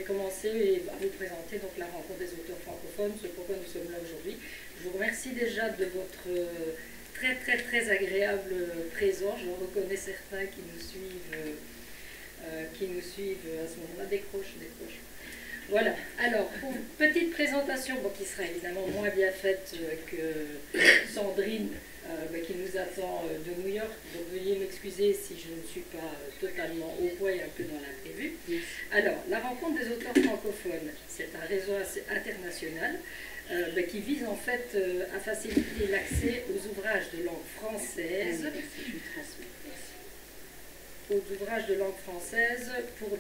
commencer à vous présenter donc, la rencontre des auteurs francophones, ce pourquoi nous sommes là aujourd'hui. Je vous remercie déjà de votre très agréable présence. Je reconnais certains qui nous suivent à ce moment-là. Décroche. Voilà, alors, pour une petite présentation, bon, qui sera évidemment moins bien faite que Sandrine, qui nous attend de New York. Donc veuillez m'excuser si je ne suis pas totalement au point et un peu dans l'imprévu. Alors, la rencontre des auteurs francophones, c'est un réseau international qui vise en fait à faciliter l'accès aux ouvrages de langue française. Pour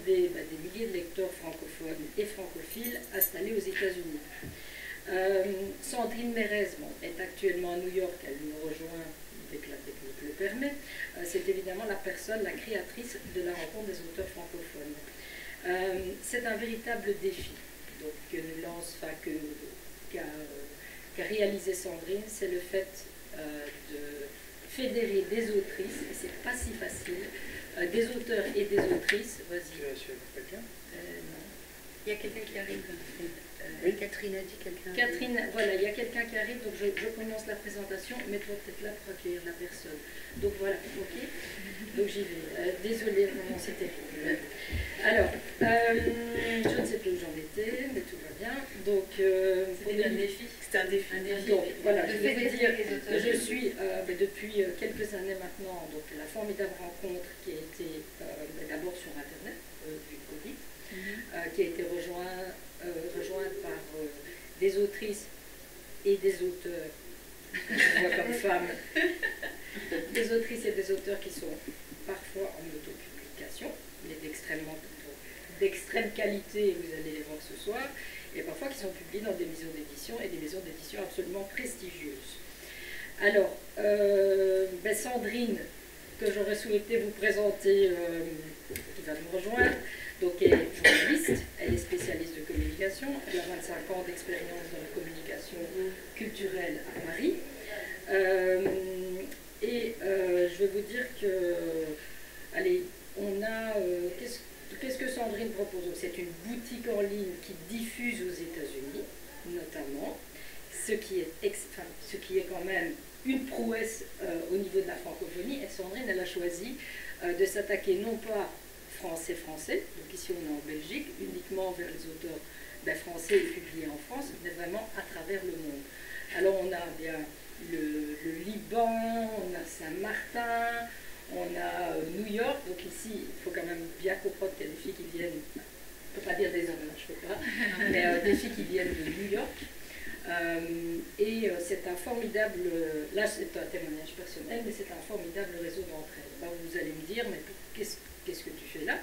des milliers de lecteurs francophones et francophiles installés aux États-Unis. Sandrine Mérez est actuellement à New York, elle nous rejoint dès que la technique le permet. C'est évidemment la créatrice de la rencontre des auteurs francophones. C'est un véritable défi qu'a réalisé Sandrine, c'est le fait de fédérer des autrices, et c'est pas si facile, des auteurs et des autrices. Vas-y. Tu as quelqu'un Non. Il y a quelqu'un qui arrive. Oui. Catherine a dit quelqu'un. Catherine, voilà, il y a quelqu'un qui arrive, donc je commence la présentation, mets-toi peut-être là pour accueillir la personne. Donc voilà, ok. Donc j'y vais. Désolée, vraiment, c'était. Alors, je ne sais plus où j'en étais, mais tout va bien. Donc, c'était un défi. C'était un défi. Donc voilà, je vais vous dire que je suis depuis quelques années maintenant, donc la formidable rencontre qui a été d'abord sur Internet, du Covid, qui a été rejointe par des autrices et des auteurs, moi comme femme, des autrices et des auteurs qui sont parfois en autopublication, mais d'extrême qualité, vous allez les voir ce soir, et parfois qui sont publiés dans des maisons d'édition, et des maisons d'édition absolument prestigieuses. Alors, Sandrine, que j'aurais souhaité vous présenter, qui va nous rejoindre, donc elle est journaliste, elle est spécialiste de communication, elle a 25 ans d'expérience dans la communication culturelle à Paris. Je vais vous dire que, allez, on a, qu'est-ce que Sandrine propose? C'est une boutique en ligne qui diffuse aux États-Unis, notamment, ce qui est quand même une prouesse au niveau de la francophonie. Et Sandrine, elle a choisi de s'attaquer non pas français, donc ici on est en Belgique, uniquement vers les auteurs français et publiés en France, mais vraiment à travers le monde. Alors on a bien le Liban, on a Saint-Martin, on a New York, donc ici il faut quand même bien comprendre qu'il y a des filles qui viennent, je ne peux pas dire des hommes, je ne peux pas, mais des filles qui viennent de New York. C'est un formidable, là c'est un témoignage personnel, mais c'est un formidable réseau d'entraide. Vous allez me dire, mais qu'est-ce que tu fais là?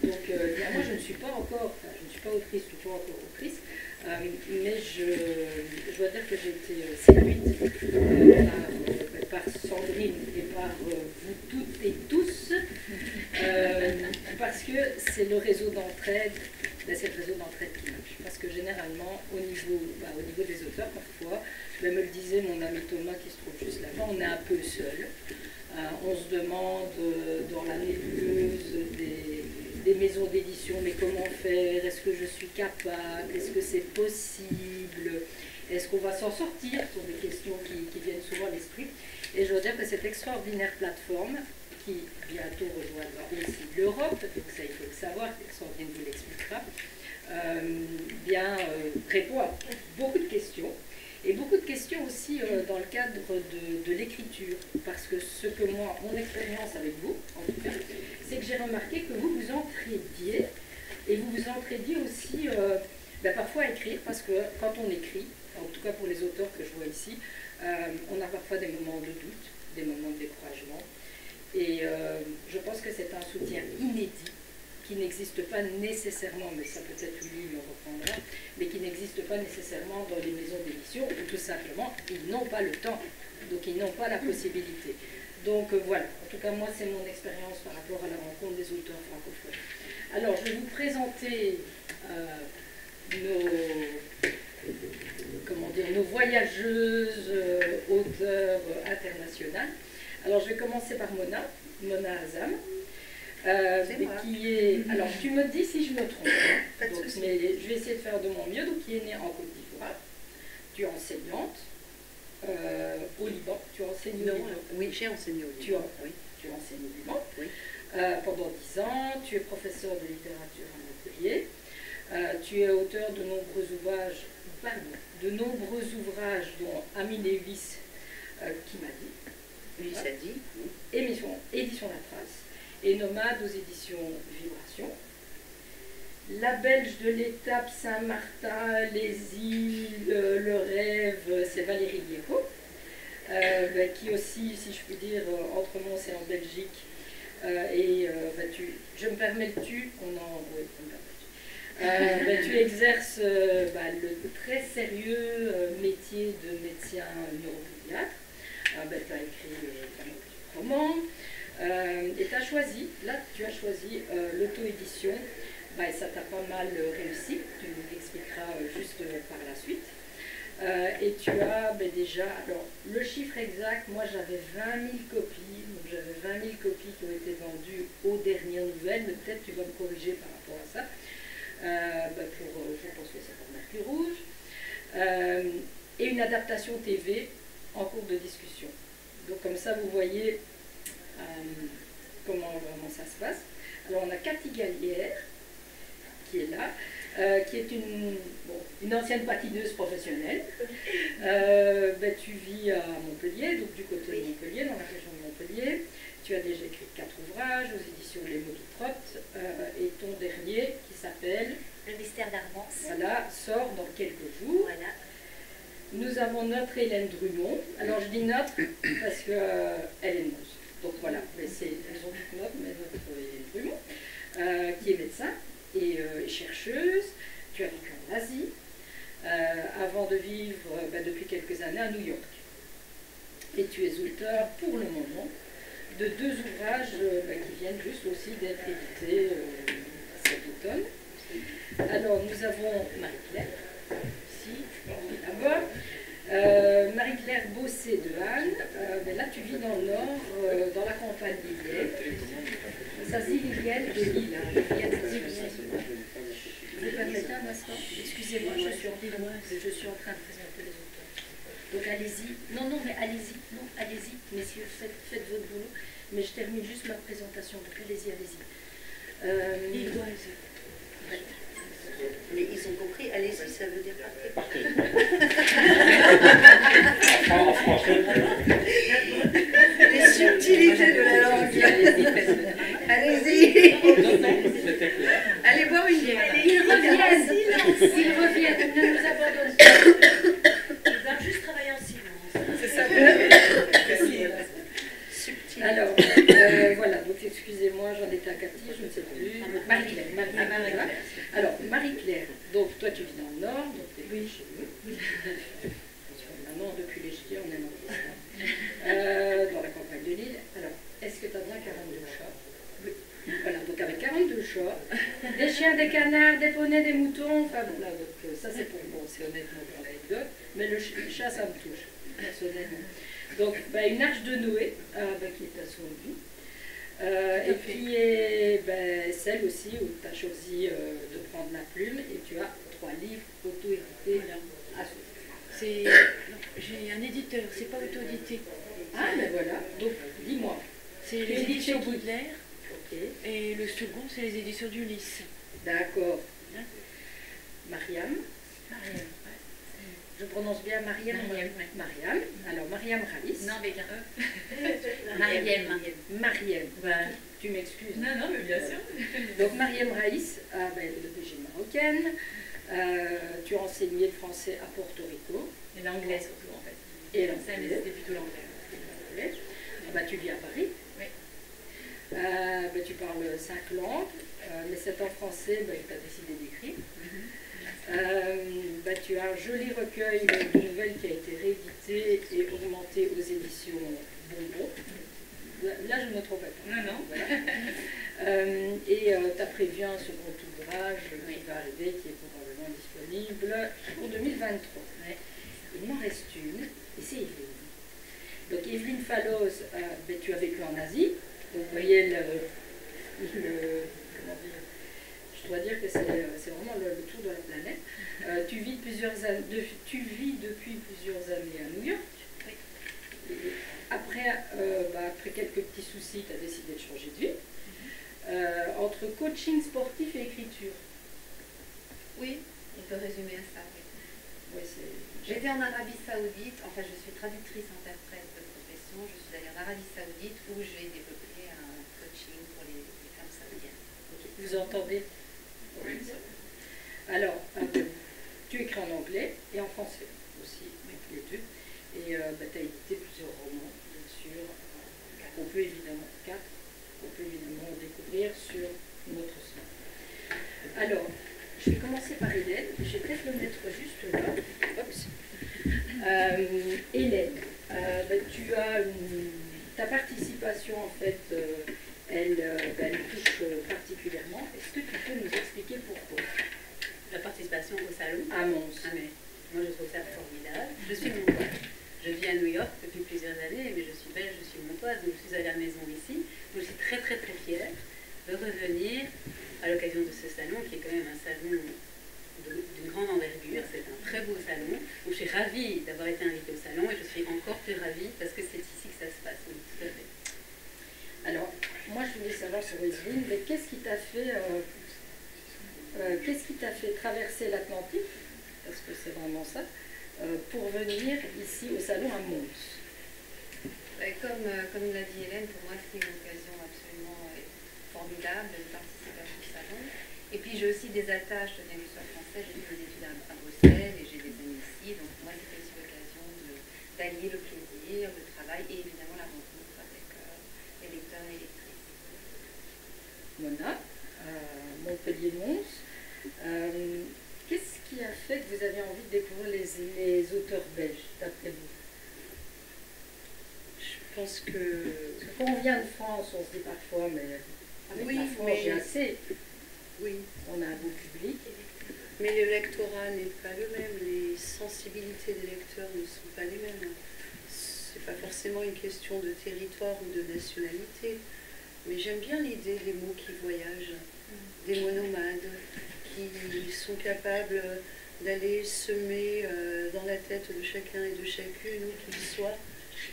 Donc moi je ne suis pas encore, je ne suis pas autrice, je ne suis pas encore autrice, mais je dois dire que j'ai été séduite par Sandrine et par vous toutes et tous, parce que c'est le réseau d'entraide, c'est le réseau d'entraide qui marche. Parce que généralement, au niveau des auteurs, parfois, me le disait mon ami Thomas qui se trouve juste là-bas, on est un peu seul. On se demande dans la nébuleuse des maisons d'édition, mais comment faire? Est-ce que je suis capable? Est-ce que c'est possible? Est-ce qu'on va s'en sortir? Ce sont des questions qui viennent souvent à l'esprit. Et je veux dire que cette extraordinaire plateforme, qui bientôt rejoindra aussi l'Europe, donc ça il faut le savoir, Sandrine vous l'expliquera, répond à beaucoup de questions. Et beaucoup de questions aussi dans le cadre de l'écriture, parce que mon expérience avec vous, en tout cas, c'est que j'ai remarqué que vous vous entraidiez, et vous vous entraidiez aussi parfois à écrire, parce que quand on écrit, en tout cas pour les auteurs que je vois ici, on a parfois des moments de doute, des moments de découragement, et je pense que c'est un soutien inédit, qui n'existe pas nécessairement, mais ça peut-être Julie me reprendra, mais qui n'existe pas nécessairement dans les maisons d'édition, où tout simplement, ils n'ont pas le temps, donc ils n'ont pas la possibilité. Donc voilà, en tout cas moi c'est mon expérience par rapport à la rencontre des auteurs francophones. Alors je vais vous présenter nos voyageuses auteurs internationales. Alors je vais commencer par Mona Azam. qui est... Alors, tu me dis si je me trompe, hein. Donc, mais je vais essayer de faire de mon mieux. Donc, qui est née en Côte d'Ivoire. Tu es enseignante au Liban. Tu enseignes au Liban. Oui, j'ai enseigné au Liban. Tu enseignes au Liban. Oui. Pendant 10 ans. Tu es professeur de littérature à Montpellier. Tu es auteur de nombreux ouvrages, dont Amine Lewis, qui m'a dit. Oui, ça dit. Édition La Trace. Et Nomade aux éditions Vibration. La Belge de l'étape Saint-Martin, les îles, le rêve, c'est Valérie Liéco, qui aussi, si je puis dire, entre Mons et en Belgique. Je me permets le tu, tu exerces le très sérieux métier de médecin neuropédiatre. Tu as écrit un roman. Et tu as choisi l'auto-édition. Ça t'a pas mal réussi, tu nous l'expliqueras juste par la suite. Et tu as déjà, alors le chiffre exact, moi j'avais 20 000 copies, donc j'avais 20 000 copies qui ont été vendues aux dernières nouvelles, mais peut-être tu vas me corriger par rapport à ça. Je pense que c'est pour Mercure Rouge. Et une adaptation TV en cours de discussion. Donc comme ça vous voyez comment vraiment ça se passe. Alors on a Cathy Gallière qui est là, qui est une ancienne patineuse professionnelle. Tu vis à Montpellier, donc du côté de Montpellier, dans la région de Montpellier. Tu as déjà écrit 4 ouvrages aux éditions Les mots qui trottent, et ton dernier qui s'appelle Le mystère d'Armance. Voilà, sort dans quelques jours. Voilà. Nous avons notre Hélène Drumont. Alors je dis notre parce qu'elle est nôtre. Donc voilà, elles ont toutes notre, mais notre Hélène Drumont, qui est médecin et chercheuse. Tu as vécu en Asie, avant de vivre depuis quelques années à New York. Et tu es auteur pour le moment de 2 ouvrages qui viennent juste aussi d'être édités cet automne. Alors nous avons Marie-Claire, ici, là-bas. Marie-Claire Bossé de Anne. Là tu vis dans le nord, dans la campagne lillienne. Ça se dit Lilienne de Lille. Vous permettez un instant? Excusez-moi, je suis en train de présenter les auteurs. Donc allez-y. Non, mais allez-y. Non, allez-y, messieurs, faites votre boulot. Mais je termine juste ma présentation. Donc allez-y. Lilloise. Mais ils ont compris, allez-y, ça veut dire partez. En français. Les subtilités de la langue. Allez-y. C'était clair. Allez boire une bière. Ils reviennent, ne nous abandonnent pas. Ils doivent juste travailler en silence. C'est ça. Subtil. Alors, voilà, donc excusez-moi, j'en étais à Cathy, je ne sais plus. Marie-Claire. Alors, Marie-Claire, donc toi tu vis dans le Nord, donc tu es chez nous. Maintenant, depuis les Gilets, on est dans la campagne de Lille. Alors, est-ce que tu as bien 42 chats? Oui. Voilà, donc avec 42 chats, des chiens, des canards, des poneys, des moutons, enfin voilà, donc ça c'est c'est honnêtement pour l'anecdote, mais le chat ça me touche, personnellement. Donc, une arche de Noé, qui est à son vie, et qui est celle aussi où tu as choisi de prendre la plume, et tu as 3 livres auto-édités à suivre. J'ai un éditeur, c'est pas auto-édité. Ah, ben voilà, donc dis-moi. C'est les éditions Baudelaire, Ok, et le second, c'est les éditions d'Ulysse. d'accord. Hein? Mariam. Je prononce bien Mariam. Mariam. Alors, Mariam Raïs. Non, avec un E. Mariam. Tu m'excuses. Non, mais bien sûr. Donc, Mariam Raïs, d'origine marocaine. Tu as enseigné le français à Porto Rico. Et l'anglais surtout, en fait. Et Ça, mais l'anglais. c'était plutôt l'anglais. Tu vis à Paris. Oui. Tu parles 5 langues, mais c'est en français que tu as décidé d'écrire. Tu as un joli recueil de nouvelles qui a été réédité et augmenté aux éditions Bonbon. Là, je ne me trompais pas. Non. Voilà. Et tu as prévu un second ouvrage qui va arriver, qui est probablement disponible pour 2023. Ouais. Il m'en reste une, et c'est Evelyne. Donc Evelyne Falloz, tu as vécu en Asie. Donc, vous voyez comment dire, je dois dire que c'est vraiment le tour de la planète. Tu vis depuis plusieurs années à New York. Oui. Et après quelques petits soucis, tu as décidé de changer de vie. Entre coaching sportif et écriture. Oui, on peut résumer à ça, oui. Ouais, J'étais en Arabie Saoudite, enfin je suis traductrice-interprète de profession, je suis allée en Arabie Saoudite où j'ai développé un coaching pour les femmes saoudiennes. Vous entendez? Oui. Alors, tu écris en anglais et en français aussi, avec les deux. Et tu as édité plusieurs romans, bien sûr. On peut évidemment, 4, on peut évidemment découvrir sur notre site. Alors, je vais commencer par Hélène. Je vais peut-être le mettre juste là. Oups. Hélène, tu as ta participation en fait, elle touche particulièrement. Est-ce que tu peux nous expliquer pourquoi? La participation au salon à Mons. Ah mais moi je trouve ça formidable. Je suis montoise. Je vis à New York depuis plusieurs années, mais je suis belge, je suis montoise, donc je suis à la maison ici. Donc je suis très très très fière de revenir à l'occasion de ce salon, qui est quand même un salon d'une grande envergure. C'est un très beau salon. Donc je suis ravie d'avoir été invitée au salon et je suis encore plus ravie parce que c'est ici que ça se passe. Oui, tout à fait. Alors, moi je voulais savoir sur Evelyne, mais qu'est-ce qui t'a fait traverser l'Atlantique, parce que c'est vraiment ça, pour venir ici au salon à Mons? Comme l'a dit Hélène, pour moi c'est une occasion absolument formidable de participer à ce salon. Et puis j'ai aussi des attaches de l'histoire française, j'ai fait des études à Bruxelles et j'ai des amis ici, donc pour moi c'était aussi l'occasion d'allier le plaisir, le travail et évidemment la rencontre avec les lecteurs et lectrices. Mona, Montpellier-Mons. Qu'est-ce qui a fait que vous avez envie de découvrir les auteurs belges, d'après vous? Je pense que... Parce que quand on vient de France, on se dit parfois, mais avec Oui, la France, mais- j'ai assez. Oui, On a un beau public. mais le lectorat n'est pas le même, les sensibilités des lecteurs ne sont pas les mêmes. C'est pas forcément une question de territoire ou de nationalité, mais j'aime bien l'idée des mots qui voyagent, des monomades, qui sont capables d'aller semer dans la tête de chacun et de chacune, où qu'il soit,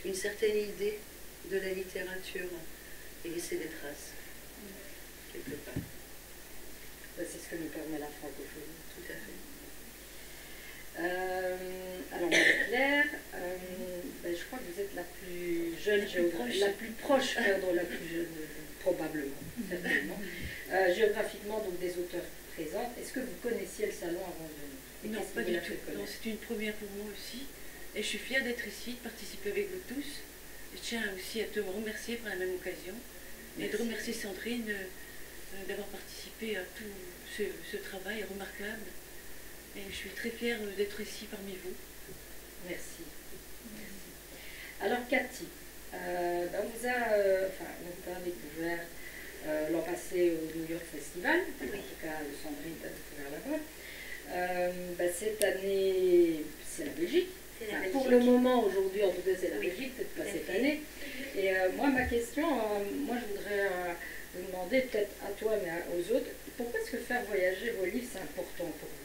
une certaine idée de la littérature et laisser des traces, quelque part. C'est ce que nous permet la francophonie. Tout à fait. Alors, Marie-Claire, je crois que vous êtes la plus jeune, la plus proche, pardon, la plus jeune, probablement, certainement. Géographiquement, donc des auteurs présents. Est-ce que vous connaissiez le salon avant de venir? Et Non, qu'est-ce qui pas vous du l'a fait tout. Non, connaître? c'est une première pour moi aussi. Et je suis fière d'être ici, de participer avec vous tous. Et je tiens aussi à te remercier pour la même occasion. Et de Merci. remercier Sandrine d'avoir participé à tout ce travail remarquable. Et je suis très fière d'être ici parmi vous. Merci. Merci. Alors, Cathy, on vous a découvert l'an passé au New York Festival. En tout cas, Sandrine t'a découvert là-bas. Cette année, c'est la Belgique. C'est la Enfin, Belgique. pour le moment, aujourd'hui, en tout cas, c'est la Oui, Belgique, peut-être pas tout à cette fait. année. Et ma question, je voudrais vous demander, peut-être à toi, mais aux autres, pourquoi est-ce que faire voyager vos livres, c'est important pour vous?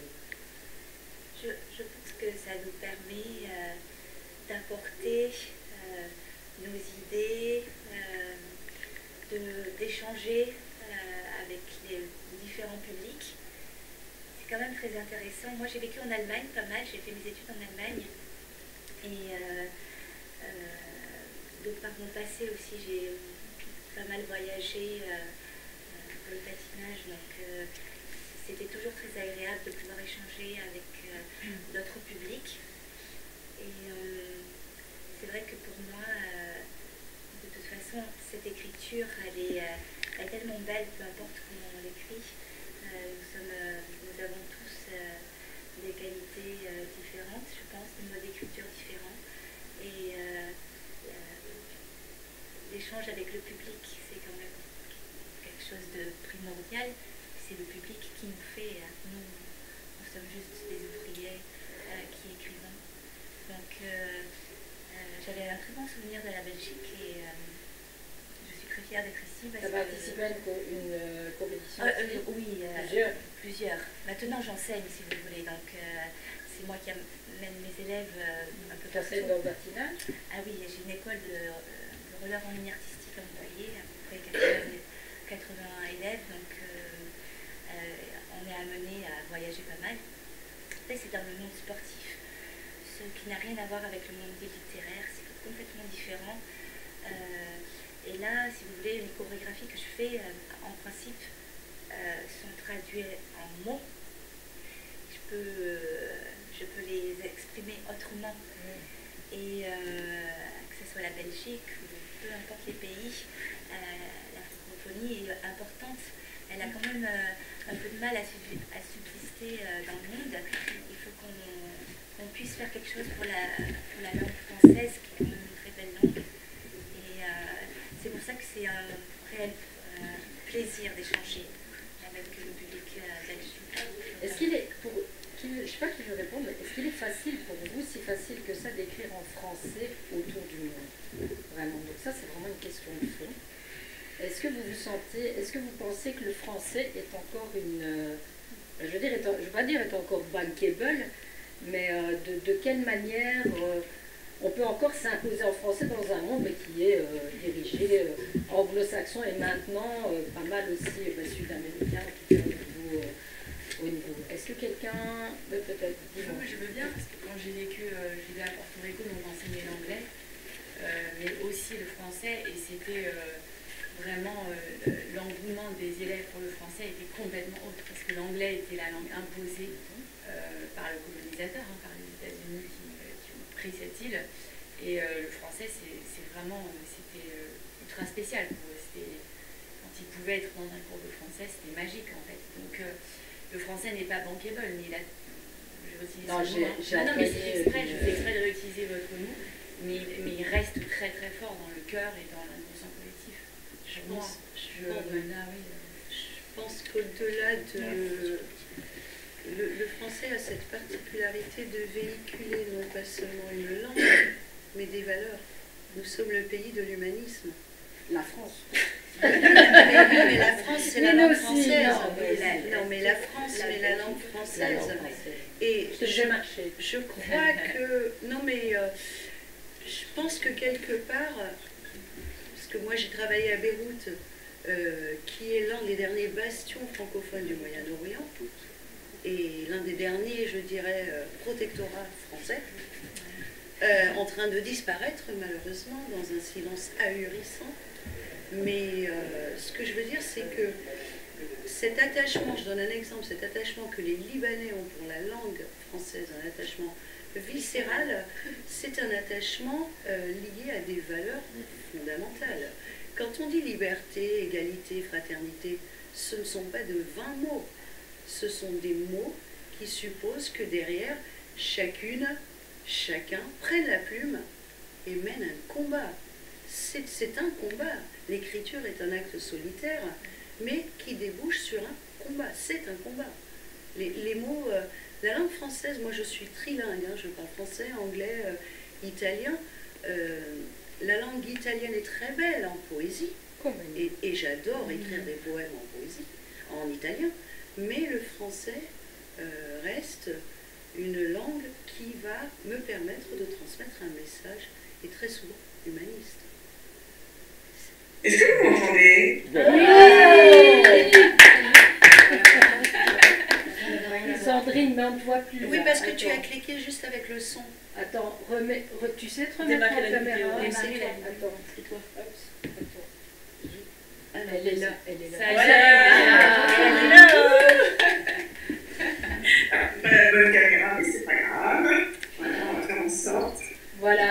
Je pense que ça nous permet d'apporter nos idées, d'échanger avec les différents publics. C'est quand même très intéressant. Moi, j'ai vécu en Allemagne pas mal, j'ai fait mes études en Allemagne. Et de par mon passé aussi, j'ai pas mal voyagé pour le patinage. Donc, c'était toujours très agréable de pouvoir échanger avec d'autres publics. Et c'est vrai que pour moi, de toute façon, cette écriture, elle est tellement belle, peu importe comment on l'écrit. Nous avons tous des qualités différentes, je pense, des modes d'écriture différents. Et l'échange avec le public, c'est quand même quelque chose de primordial. C'est le public qui nous fait, nous sommes juste des ouvriers qui écrivons. Donc j'avais un très bon souvenir de la Belgique et je suis très fière d'être ici. Tu as participé à une compétition Oui, plusieurs. Maintenant, j'enseigne, si vous voulez. Donc, c'est moi qui amène mes élèves un peu partout. Tu enseignes dans le patinage? Ah oui, j'ai une école de roller en ligne artistique à Montpellier, à peu près 80 élèves. Donc, on est amené à voyager pas mal. Après, c'est dans le monde sportif, ce qui n'a rien à voir avec le monde littéraire, c'est complètement différent. Et là, si vous voulez, les chorégraphies que je fais, en principe, sont traduites en mots. Je peux les exprimer autrement. Et que ce soit la Belgique ou peu importe les pays, la francophonie est importante. Elle a quand même un peu de mal à subsister dans le monde. Il faut qu'on puisse faire quelque chose pour la langue française, qui est quand même une très belle langue. Et c'est pour ça que c'est un réel plaisir d'échanger avec le public belge. Est-ce qu'il est, je ne sais pas qui veut répondre, mais est-ce qu'il est facile pour vous, si facile que ça, d'écrire en français autour du monde? Vraiment, donc ça c'est vraiment une question de fond. Est-ce que vous vous sentez, est-ce que vous pensez que le français est encore je veux dire, je ne veux pas dire est encore bankable, mais de quelle manière on peut encore s'imposer en français dans un monde qui est dirigé anglo-saxon et maintenant pas mal aussi sud-américain, en tout cas au niveau. Est-ce que quelqu'un peut-être Moi, je veux bien, parce que quand j'ai vécu, j'étais à Porto Rico, donc j'enseignais l'anglais, mais aussi le français, et c'était vraiment l'engouement des élèves pour le français était complètement autre, parce que l'anglais était la langue imposée par le colonisateur, par les États-Unis qui ont pris cette île, et le français, c'était ultra spécial pour eux. Quand ils pouvaient être dans un cours de français, c'était magique en fait. Donc le français n'est pas bankable, mais je réutilise ce mot. Non, mais c'est exprès, je fais exprès de réutiliser votre mot, mais il reste très très fort dans le cœur et dans l'inconscient collectif. Je pense qu'au-delà de... Le français a cette particularité de véhiculer non pas seulement une langue, mais des valeurs. Nous sommes le pays de l'humanisme. La France. Mais la France, c'est la langue française. Non, mais la France, c'est la langue française. Et je crois que... Non, mais je pense que quelque part, parce que moi j'ai travaillé à Beyrouth, qui est l'un des derniers bastions francophones du Moyen-Orient, et l'un des derniers, je dirais, protectorats français, en train de disparaître malheureusement dans un silence ahurissant. Mais ce que je veux dire, c'est que cet attachement, je donne un exemple, cet attachement que les Libanais ont pour la langue française, un attachement viscéral, c'est un attachement lié à des valeurs fondamentales. Quand on dit liberté, égalité, fraternité, ce ne sont pas de vains mots. Ce sont des mots qui supposent que derrière, chacune, chacun prenne la plume et mène un combat. C'est un combat. L'écriture est un acte solitaire, mais qui débouche sur un combat. C'est un combat. Les mots, la langue française, moi je suis trilingue, je parle français, anglais, italien. La langue italienne est très belle en poésie, et j'adore écrire des poèmes en poésie, en italien. Mais le français reste une langue qui va me permettre de transmettre un message, et très souvent humaniste. Est-ce que vous m'entendez? Sandrine, mais on ne te voit plus. Oui, parce que tu as cliqué juste avec le son. Attends, tu sais te remettre en caméra. Attends, c'est toi. Elle est là, elle est là. Pas la bonne caméra, mais c'est pas grave. Voilà, on va faire en sorte. Voilà.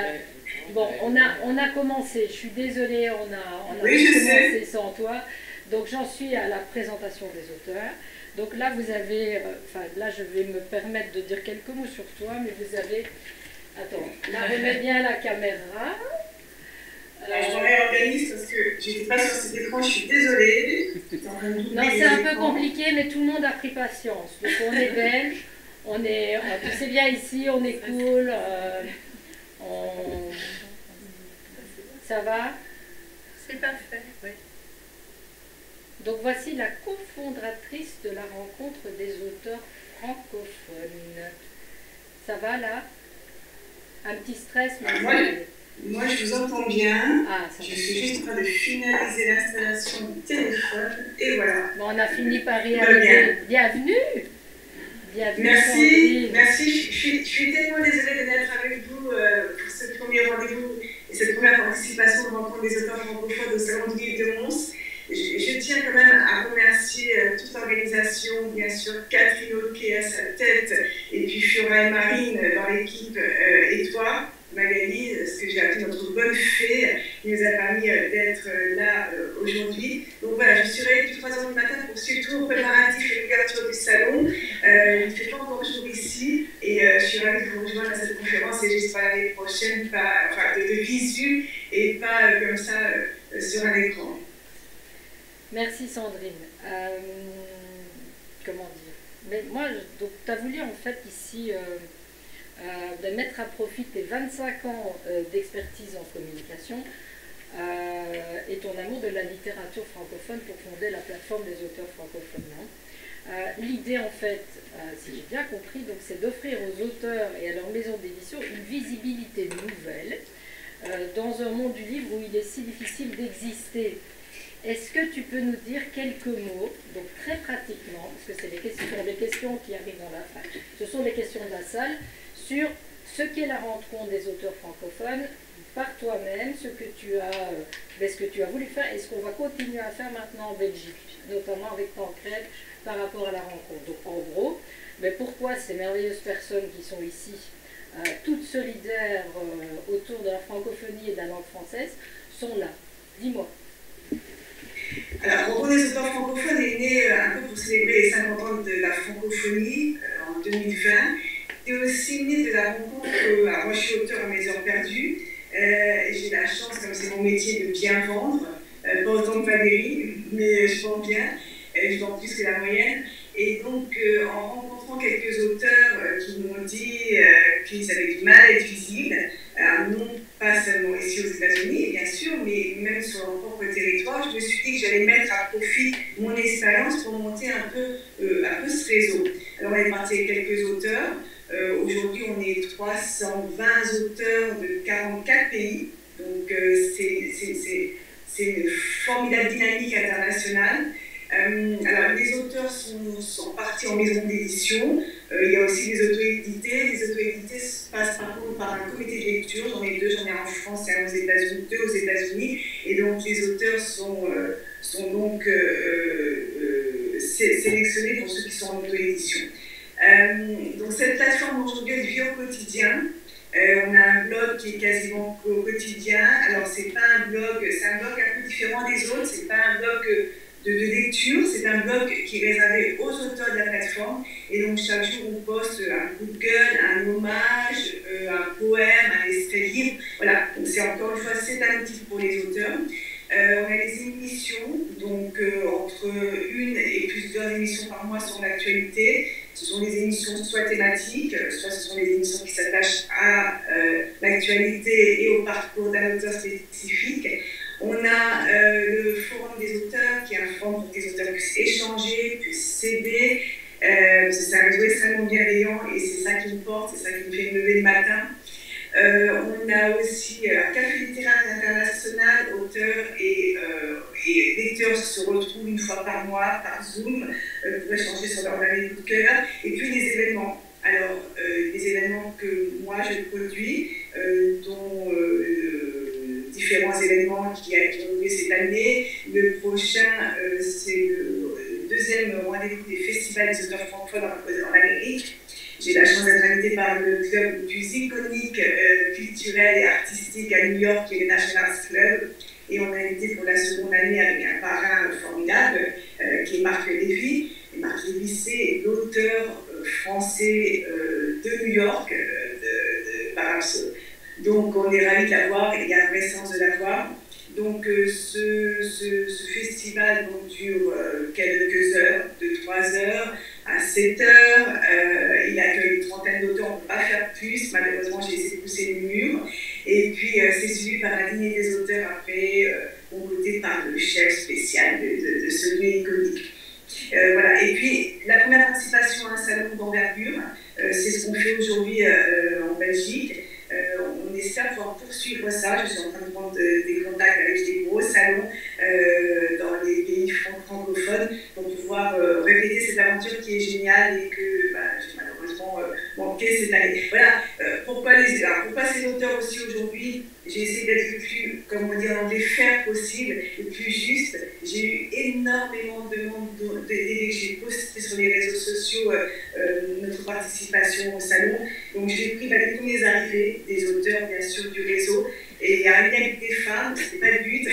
Bon, on a commencé, je suis désolée, on a commencé sans toi. Donc j'en suis à la présentation des auteurs. Donc là vous avez, là je vais me permettre de dire quelques mots sur toi, mais vous avez, attends, là remets bien la caméra. Je m'en réorganise parce que j'étais pas sur cet écran, je suis désolée. Non, c'est un peu compliqué, mais tout le monde a pris patience. Donc on est belge, tu sais bien ici, on est cool. Ça va? C'est parfait, oui. Donc voici la cofondatrice de la rencontre des auteurs francophones. Ça va là? Un petit stress, mais moi, je vous entends bien. Ah, ça Je va. suis juste en train de finaliser l'installation du téléphone. Et voilà. Bon, on a fini par Tout va réaliser. Bienvenue. Bienvenue. Merci, Sandrine. merci. Je suis tellement désolée d'être avec vous pour ce premier rendez-vous et cette première participation de rencontre des auteurs francophones au Salon du Livre de Mons. Je tiens quand même à remercier toute l'organisation, bien sûr, Catherine Auquet à sa tête, et puis Fiora et Marine dans l'équipe, et toi, Magali, ce que j'ai appelé notre bonne fée, qui nous a permis d'être là aujourd'hui. Donc voilà, je suis réveillée depuis 3h du matin pour suivre tout le préparatif et l'ouverture du salon. Il ne fait pas encore jour ici, et je suis ravie de vous rejoindre à cette conférence, et j'espère l'année prochaine, de visu, et pas comme ça sur un écran. Merci Sandrine. Comment dire? Mais moi, donc, tu as voulu en fait ici de mettre à profit tes 25 ans d'expertise en communication et ton amour de la littérature francophone pour fonder la plateforme des auteurs francophones. L'idée en fait, si j'ai bien compris, donc, c'est d'offrir aux auteurs et à leur maison d'édition une visibilité nouvelle dans un monde du livre où il est si difficile d'exister. Est-ce que tu peux nous dire quelques mots, donc très pratiquement, parce que c'est des questions qui arrivent dans la salle, ce sont des questions de la salle, sur ce qu'est la rencontre des auteurs francophones, par toi-même, ce que tu as voulu faire et ce qu'on va continuer à faire maintenant en Belgique, notamment avec Tancred par rapport à la rencontre. Donc en gros, mais pourquoi ces merveilleuses personnes qui sont ici, toutes solidaires autour de la francophonie et de la langue française, sont là? Dis-moi. Alors, Rencontre des auteurs francophones est né un peu pour célébrer les 50 ans de la francophonie en 2020. C'est aussi né de la rencontre. Alors moi, je suis auteur à mes heures perdues. J'ai la chance, comme c'est mon métier, de bien vendre. Pas autant que Valérie, mais je vends bien. Je vends plus que la moyenne. Et donc, en rencontrant quelques auteurs qui m'ont dit qu'ils avaient du mal à être visibles, non pas seulement ici aux États-Unis, bien sûr, mais même sur leur propre territoire, je me suis dit que j'allais mettre à profit mon expérience pour monter un peu ce réseau. Alors, on est parti avec quelques auteurs. Aujourd'hui, on est 320 auteurs de 44 pays. Donc, c'est une formidable dynamique internationale. Alors, les auteurs sont partis en maison d'édition. Il y a aussi des auto-édités. Les auto-édités passent par un comité de lecture. J'en ai deux, j'en ai un en France et un aux États-Unis, deux aux États-Unis. Et donc, les auteurs sont donc sélectionnés pour ceux qui sont en auto-édition. Donc, cette plateforme aujourd'hui, elle vit au quotidien. On a un blog qui est quasiment au quotidien. Alors, c'est pas un blog, c'est un blog un peu différent des autres. C'est pas un blog de lecture, c'est un blog qui est réservé aux auteurs de la plateforme. Et donc, chaque jour, on poste un coup de gueule, un hommage, un poème, un extrait livre. Voilà, donc c'est encore une fois, c'est un outil pour les auteurs. On a les émissions, donc entre une et plusieurs émissions par mois sur l'actualité. Ce sont des émissions soit thématiques, soit ce sont des émissions qui s'attachent à l'actualité et au parcours d'un auteur spécifique. On a le forum des auteurs, qui est un forum pour que les auteurs puissent échanger, puissent s'aider. C'est un réseau extrêmement bienveillant et c'est ça qui me porte, c'est ça qui me fait me lever le matin. On a aussi un café littéraire international, auteurs et lecteurs se retrouvent une fois par mois par Zoom pour échanger sur leur dernier coup de cœur. Et puis les événements. Alors, des événements que moi je produis, dont différents événements qui ont lieu cette année. Le prochain, c'est le deuxième rendez-vous des festivals des auteurs francophones en Amérique. J'ai la chance d'être invitée par le club le plus iconique, culturel et artistique à New York, qui est le National Arts Club. Et on a invité pour la seconde année avec un parrain formidable, qui est Marc Lévy. Et Marc Lévy, c'est l'auteur français de New York, de Parapso. Donc on est ravis de l'avoir, il y a un vrai sens de l'avoir. Donc ce festival dure quelques heures, de 3 heures à 7 heures. Il accueille une trentaine d'auteurs, on ne peut pas faire plus. Malheureusement, j'ai essayé de pousser le mur. Et puis c'est suivi par la dîner des auteurs après, concocté par le chef spécial de ce lieu iconique. Voilà. Et puis, la première participation à un salon d'envergure, c'est ce qu'on fait aujourd'hui en Belgique. On espère pouvoir poursuivre ça. Je suis en train de prendre des contacts avec des gros salons dans les pays francophones pour pouvoir répéter cette aventure qui est géniale et que j'ai malheureusement manqué cette année. Voilà. Pourquoi ces auteurs aussi aujourd'hui, j'ai essayé d'être le plus, comment dire, en anglais, fair possible, le plus juste. J'ai eu énormément de demandes dès que j'ai posté sur les réseaux sociaux notre participation au salon. Donc j'ai pris les premiers arrivés, des auteurs bien sûr du réseau, et arrivé avec des femmes, c'était pas le but.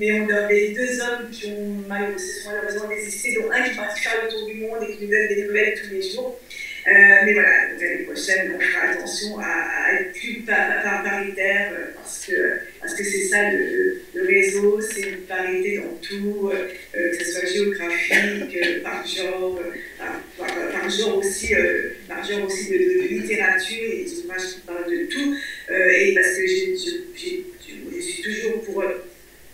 Mais on avait 2 hommes qui ont malheureusement désisté, dont un qui est parti faire le tour du monde et qui nous donne des nouvelles tous les jours. Mais voilà, l'année prochaine, on fera attention à être plus paritaire parce que c'est ça le réseau, c'est une parité dans tout, que ce soit géographique, par genre aussi de littérature et des ouvrages qui parlent de tout. Et parce que je suis toujours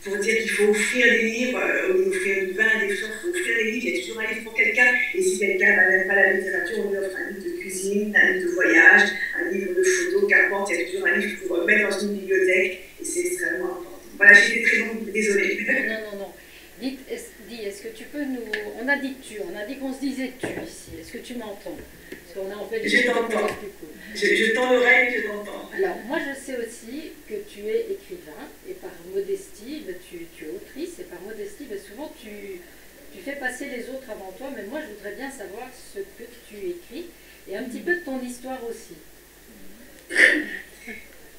pour dire qu'il faut offrir des livres, au lieu d'offrir du vin, des fleurs, il faut offrir des livres, il y a toujours un livre pour quelqu'un, et si quelqu'un n'aime pas la littérature, on lui offre un livre de cuisine, un livre de voyage, un livre de photos, qu'importe, il y a toujours un livre pour mettre dans une bibliothèque, et c'est extrêmement important. Voilà, j'ai été très longue, désolée. Non. Dis, est-ce que tu peux nous... On a dit tu, on a dit qu'on se disait tu ici. Est-ce que tu m'entends? Parce qu'on a en fait... Je t'entends. Je tends l'oreille, je t'entends. Alors, moi, je sais aussi que tu es écrivain, et par modestie, tu es autrice, et par modestie, souvent, tu fais passer les autres avant toi, mais moi, je voudrais bien savoir ce que tu écris, et un petit peu de ton histoire aussi.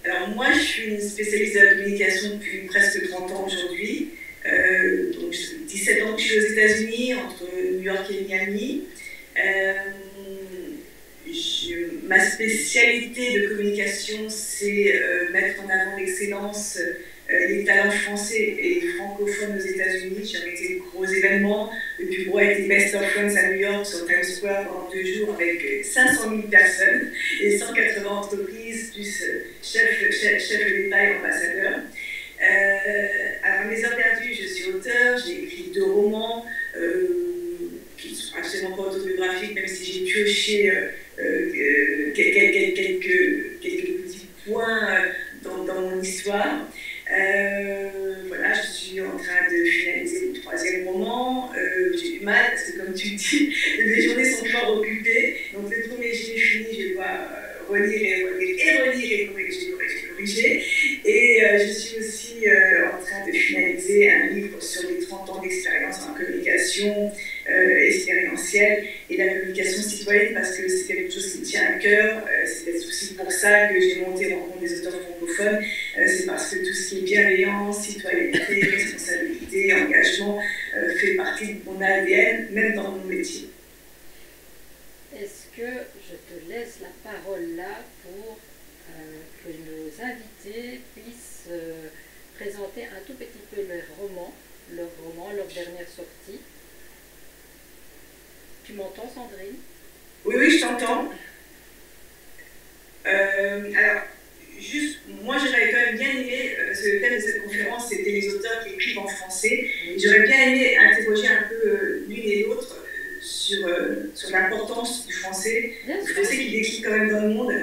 Alors, moi, je suis une spécialiste de la communication depuis presque 30 ans aujourd'hui. Donc, 17 ans que je suis aux États-Unis, entre New York et Miami. Ma spécialité de communication, c'est mettre en avant l'excellence, les talents français et francophones aux États-Unis. J'ai organisé de gros événements. Le plus gros a été Best of Friends à New York sur Times Square pendant 2 jours avec 500 000 personnes et 180 entreprises, plus chefs de l'État et ambassadeurs. Alors, Mes heures perdues, je suis auteur, j'ai écrit 2 romans qui ne sont absolument pas autobiographiques, même si j'ai pioché quelques petits points dans mon histoire. Voilà, je suis en train de finaliser le 3e roman. J'ai du mal, parce que comme tu dis, les journées sont fort occupées. Donc le premier, j'ai fini, je dois relire et corriger. Et je suis aussi en train de finaliser un livre sur les 30 ans d'expérience en communication expérientielle et la communication citoyenne, parce que c'est quelque chose qui me tient à cœur. C'est aussi pour ça que j'ai monté Rencontre des auteurs francophones. C'est parce que tout ce qui est bienveillance, citoyenneté, responsabilité, engagement fait partie de mon ADN, même dans mon métier. Est-ce que je te laisse la parole là pour que nos invités puissent présenter un tout petit peu leur dernière sortie. Tu m'entends, Sandrine? Oui, je t'entends. Alors, juste, moi j'aurais quand même bien aimé, parce que le thème de cette conférence c'était les auteurs qui écrivent en français, j'aurais bien aimé interroger un peu l'une et l'autre sur l'importance du français. Je sais qu'il écrit quand même dans le monde,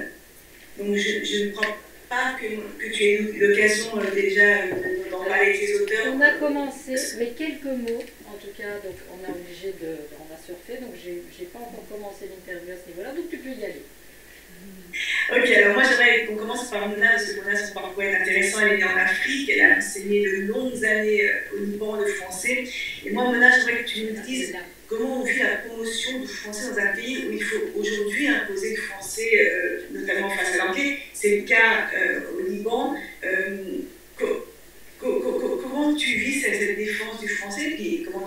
donc je ne crois pas que tu aies eu l'occasion déjà d'en parler avec les auteurs. On a commencé, mais quelques mots, en tout cas, donc on a surfé, donc j'ai pas encore commencé l'interview à ce niveau-là, donc tu peux y aller. Ok, alors moi j'aimerais qu'on commence par Mona, parce que Mona, son parcours est intéressant, elle est née en Afrique, elle a enseigné de longues années au Liban le français. Et moi, Mona, j'aimerais que tu nous dises comment on vit la promotion du français dans un pays où il faut aujourd'hui imposer le français, notamment face à l'anglais. C'est le cas au Liban. Comment tu vis cette défense du français, puis comment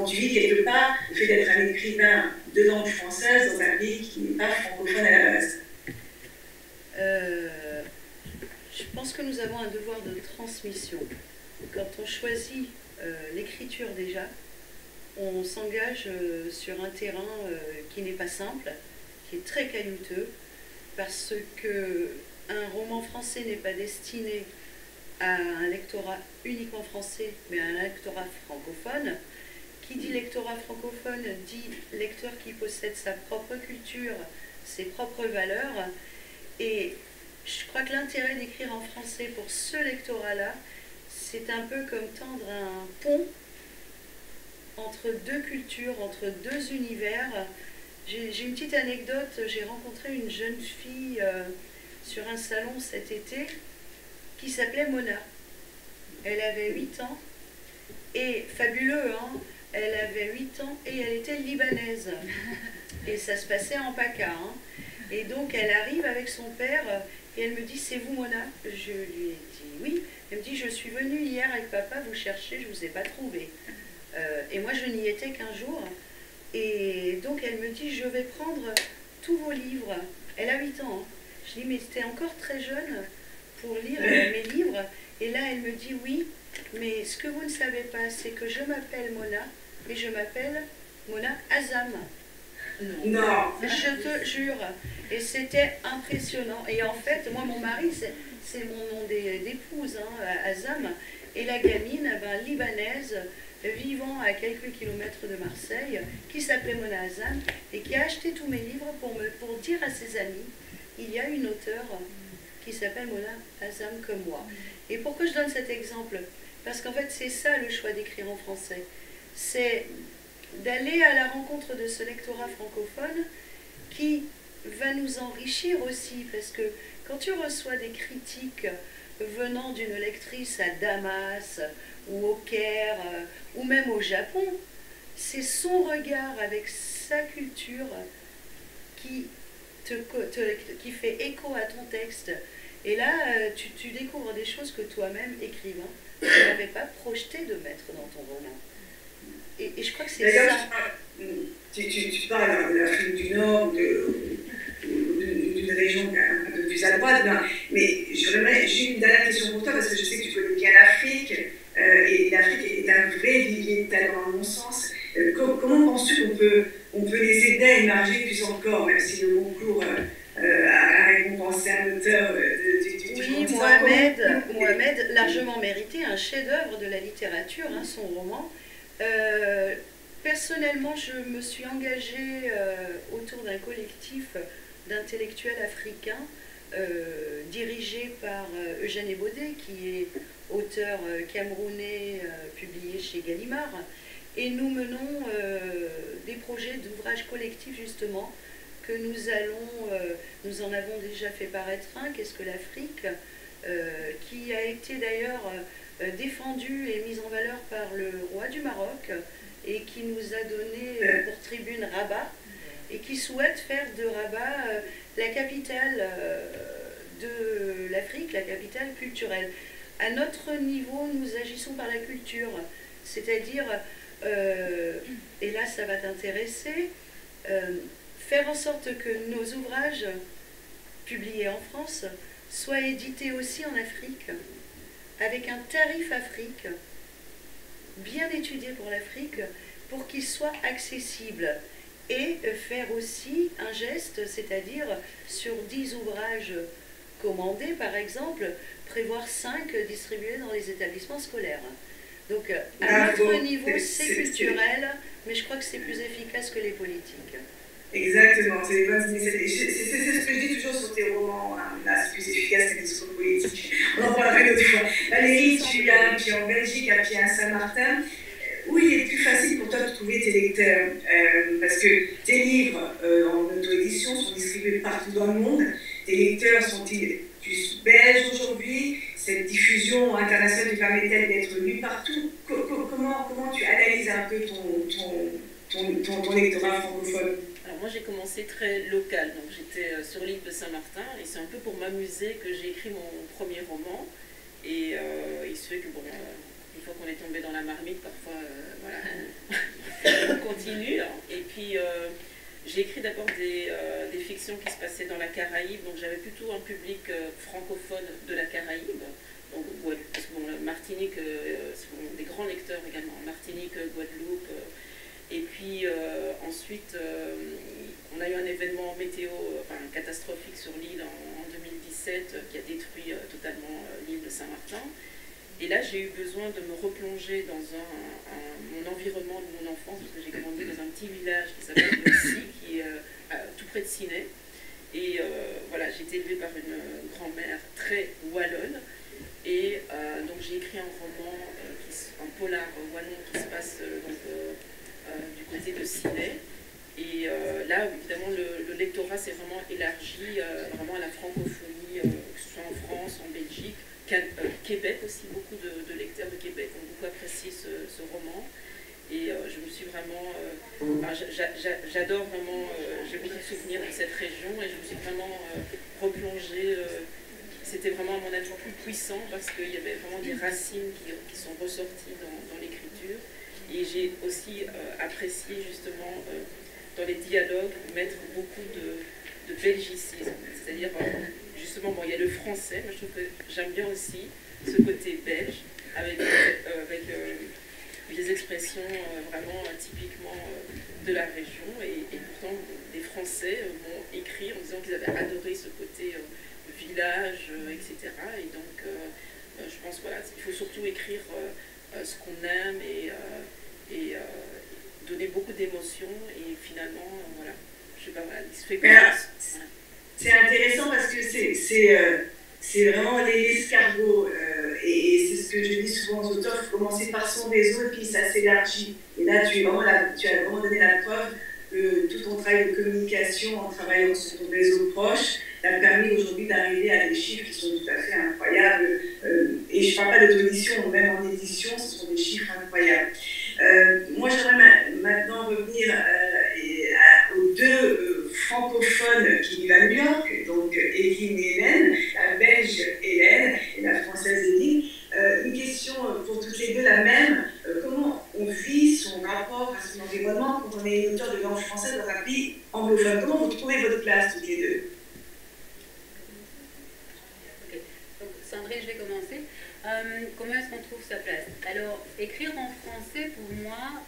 tu vis quelque part le fait d'être un écrivain de langue française dans un pays qui n'est pas francophone à la base? Je pense que nous avons un devoir de transmission. Quand on choisit l'écriture déjà, on s'engage sur un terrain qui n'est pas simple, qui est très caillouteux, parce que un roman français n'est pas destiné à un lectorat uniquement français, mais à un lectorat francophone. Qui dit lectorat francophone dit lecteur qui possède sa propre culture, ses propres valeurs. Et je crois que l'intérêt d'écrire en français pour ce lectorat-là, c'est un peu comme tendre un pont entre deux cultures, entre deux univers. J'ai une petite anecdote, j'ai rencontré une jeune fille sur un salon cet été qui s'appelait Mona. Elle avait 8 ans, et fabuleux, hein, elle avait 8 ans et elle était libanaise. Et ça se passait en PACA. Hein. Et donc elle arrive avec son père et elle me dit, c'est vous Mona? Je lui ai dit oui. Elle me dit, je suis venue hier avec papa vous chercher, je ne vous ai pas trouvé. Et moi je n'y étais qu'un jour. Et donc elle me dit, je vais prendre tous vos livres. Elle a 8 ans. Hein. Je dis, mais c'était encore très jeune pour lire mes livres. Et là elle me dit, oui, mais ce que vous ne savez pas, c'est que je m'appelle Mona, et je m'appelle Mona Azam. Non. Je te jure. Et c'était impressionnant. Et en fait, moi, mon mari, c'est mon nom d'épouse, hein, Azam. Et la gamine, ben, libanaise, vivant à quelques kilomètres de Marseille, qui s'appelait Mona Azam, et qui a acheté tous mes livres pour dire à ses amis, il y a une auteure qui s'appelle Mona Azam comme moi. Et pourquoi je donne cet exemple? Parce qu'en fait, c'est ça le choix d'écrire en français. C'est d'aller à la rencontre de ce lectorat francophone qui va nous enrichir aussi. Parce que quand tu reçois des critiques venant d'une lectrice à Damas ou au Caire ou même au Japon, c'est son regard avec sa culture qui fait écho à ton texte. Et là, tu découvres des choses que toi-même, écrivain, tu n'avais pas projeté de mettre dans ton roman. Et je crois que c'est ça. Tu parles de l'Afrique du Nord, d'une région un peu plus à droite, mais j'ai une dernière question pour toi, parce que je sais que tu connais bien l'Afrique, et l'Afrique est un vrai vivier de talent, à mon sens. Comment penses-tu qu'on peut les aider à émerger plus encore, même si le concours a récompensé un auteur du Oui, Mohamed, largement mérité, un chef-d'œuvre de la littérature, hein, son roman. Personnellement, je me suis engagée autour d'un collectif d'intellectuels africains dirigé par Eugène Ebodé, qui est auteur camerounais publié chez Gallimard. Et nous menons des projets d'ouvrages collectifs, justement, que nous en avons déjà fait paraître un, Qu'est-ce que l'Afrique, qui a été d'ailleurs défendu et mis en valeur par le roi du Maroc, et qui nous a donné pour tribune Rabat, et qui souhaite faire de Rabat la capitale de l'Afrique, la capitale culturelle. À notre niveau, nous agissons par la culture, c'est-à-dire, et là ça va t'intéresser, faire en sorte que nos ouvrages publiés en France soient édités aussi en Afrique, avec un tarif Afrique, bien étudié pour l'Afrique, pour qu'il soit accessible. Et faire aussi un geste, c'est-à-dire sur 10 ouvrages commandés, par exemple, prévoir 5 distribués dans les établissements scolaires. Donc, à notre niveau, c'est culturel, mais je crois que c'est plus efficace que les politiques. Exactement, c'est ce que je dis toujours sur tes romans, hein. Là, c'est plus efficace que les discours politiques. On en parlera une autre fois. Valérie, tu es un pied en Belgique, un pied à Saint-Martin. Où il est plus facile pour toi de trouver tes lecteurs, parce que tes livres en auto-édition sont distribués partout dans le monde. Tes lecteurs sont-ils plus belges aujourd'hui? Cette diffusion internationale te permet-elle d'être lue partout? Comment tu analyses un peu ton lectorat francophone? Alors moi j'ai commencé très local, donc j'étais sur l'île de Saint-Martin, et c'est un peu pour m'amuser que j'ai écrit mon premier roman. Et il se fait que bon, une fois qu'on est tombé dans la marmite, parfois voilà, on continue. Et puis j'ai écrit d'abord des fictions qui se passaient dans la Caraïbe, donc j'avais plutôt un public francophone de la Caraïbe. Donc, parce que bon, Martinique, sont des grands lecteurs également, Martinique, Guadeloupe. Et puis ensuite, on a eu un événement météo catastrophique sur l'île en 2017 qui a détruit totalement l'île de Saint-Martin. Et là, j'ai eu besoin de me replonger dans mon environnement de mon enfance, parce que j'ai grandi dans un petit village qui s'appelle Lossy, qui est tout près de Ciney. Et voilà, j'ai été élevée par une grand-mère très wallonne. Et donc j'ai écrit un roman, un polar wallon qui se passe du côté de Ciney. Et là, évidemment, le lectorat s'est vraiment élargi vraiment à la francophonie, que ce soit en France, en Belgique, Québec aussi. Beaucoup de lecteurs de Québec ont beaucoup apprécié ce roman. Et je me suis vraiment... j'adore vraiment... j'ai beaucoup de souvenirs de cette région et je me suis vraiment replongée... c'était vraiment à mon avis plus puissant parce qu'il y avait vraiment des racines qui sont ressorties dans l'écriture. Et j'ai aussi apprécié justement dans les dialogues mettre beaucoup de belgicisme. C'est-à-dire, justement, bon, il y a le français, mais je trouve que j'aime bien aussi ce côté belge avec des expressions vraiment typiquement de la région. Et pourtant, des Français m'ont écrit en disant qu'ils avaient adoré ce côté village, etc. Et donc, je pense voilà, il faut surtout écrire ce qu'on aime et donner beaucoup d'émotions. Et finalement, voilà, je sais pas, voilà, il se fait confiance. Voilà. C'est intéressant parce que c'est vraiment l'escargot. Et c'est ce que je dis souvent aux auteurs, il faut commencer par son réseau et puis ça s'élargit. Et là, tu as vraiment donné la preuve que tout ton travail de communication en travaillant sur ton réseau proche t'a permis aujourd'hui d'arriver à des chiffres qui sont tout à fait incroyables. Et je ne parle pas de ton édition, même en édition, ce sont des chiffres incroyables. Moi, j'aimerais maintenant revenir aux deux francophones qui vivent à New York, donc Evelyne et Hélène, la belge Hélène et la française Evelyne. Une question pour toutes les deux, la même. Comment on vit son rapport à son environnement quand on est une auteure de langue française dans un pays anglophone? Comment vous trouvez votre place toutes les deux? Okay. Donc, Sandrine, je vais commencer. Comment est-ce qu'on trouve sa place? Alors, écrire en français, pour moi,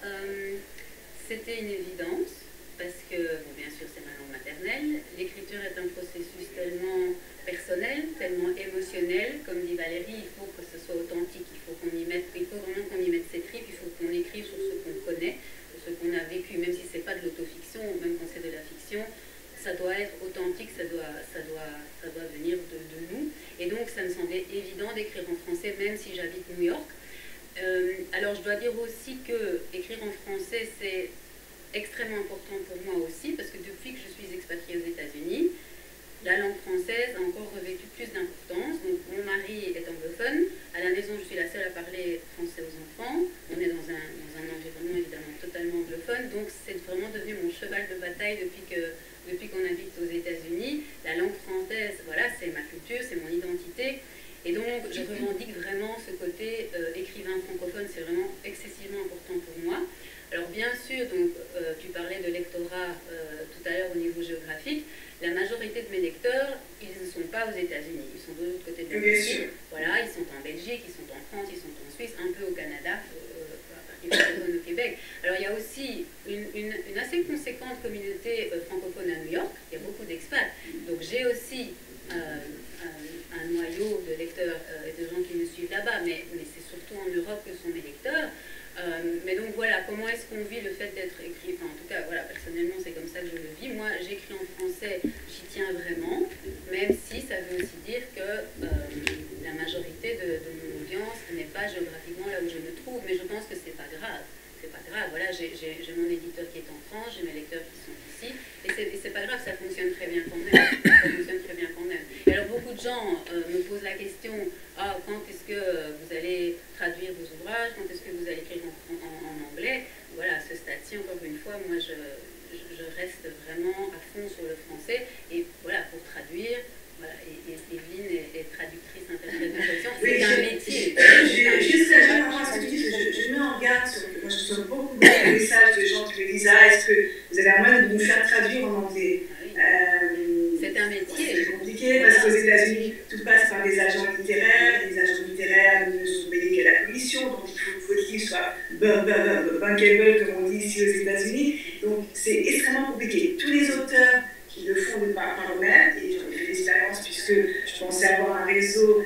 c'était une évidence, parce que, bon, bien sûr, c'est ma langue maternelle. L'écriture est un processus tellement personnel, tellement émotionnel. Comme dit Valérie, il faut que ce soit authentique, il faut vraiment qu'on y mette ses tripes, il faut qu'on écrive sur ce qu'on connaît, sur ce qu'on a vécu, même si c'est pas de l'autofiction, même quand c'est de la fiction. Ça doit être authentique, ça doit venir de nous. Et donc, ça me semblait évident d'écrire en français, même si j'habite New York. Alors, je dois dire aussi que écrire en français, c'est extrêmement important pour moi aussi, parce que depuis que je suis expatriée aux États-Unis, la langue française a encore revêtu plus d'importance. Donc, mon mari est anglophone. À la maison, je suis la seule à parler français aux enfants. On est dans un environnement évidemment totalement anglophone. Donc, c'est vraiment devenu mon cheval de bataille depuis qu'on habite aux États-Unis. La langue française, voilà, c'est ma culture, c'est mon identité. Et donc, je revendique vraiment ce côté écrivain francophone. C'est vraiment excessivement important pour moi. Alors, bien sûr, donc, tu parlais de lectorat tout à l'heure au niveau géographique. La majorité de mes lecteurs, ils ne sont pas aux États-Unis, ils sont de l'autre côté de l'Atlantique. Voilà, ils sont en Belgique, ils sont en France, ils sont en Suisse, un peu au Canada, particulièrement au Québec. Alors il y a aussi une assez conséquente communauté francophone à New York, il y a beaucoup d'expats. Donc j'ai aussi un noyau de lecteurs et de gens qui me suivent là-bas, mais c'est surtout en Europe que sont mes lecteurs. Mais donc voilà, comment est-ce qu'on vit le fait d'être écrit, enfin, en tout cas, voilà, personnellement, c'est comme ça que je le vis. Moi, j'écris en français, j'y tiens vraiment, même si ça veut aussi dire que la majorité de mon audience n'est pas géographiquement là où je me trouve, mais je pense que c'est pas grave. C'est pas grave, voilà, j'ai mon éditeur qui est en France, j'ai mes lecteurs qui sont ici, et c'est pas grave, ça fonctionne très bien quand même. Ça fonctionne très bien quand même. Et alors beaucoup de gens me posent la question, quand est-ce que vous allez traduire vos ouvrages, quand est-ce que vous allez écrire en anglais? Voilà, à ce stade-ci, encore une fois, moi je reste vraiment à fond sur le français, et voilà, pour traduire, voilà, et Evelyne est traductrice interprétation, c'est un métier. Juste je mets en garde sur moi je reçois beaucoup de messages de gens qui me disent est-ce que vous avez un moyen de nous faire traduire en anglais? C'est un métier. C'est compliqué. compliqué parce qu'aux États-Unis, tout passe par des agents littéraires. Les agents littéraires ne sont payés qu'à la commission, donc il faut que votre livre soit bankable, comme on dit ici aux États-Unis. Donc c'est extrêmement compliqué. Tous les auteurs qui le font de par eux-mêmes, et j'en ai fait l'expérience puisque je pensais avoir un réseau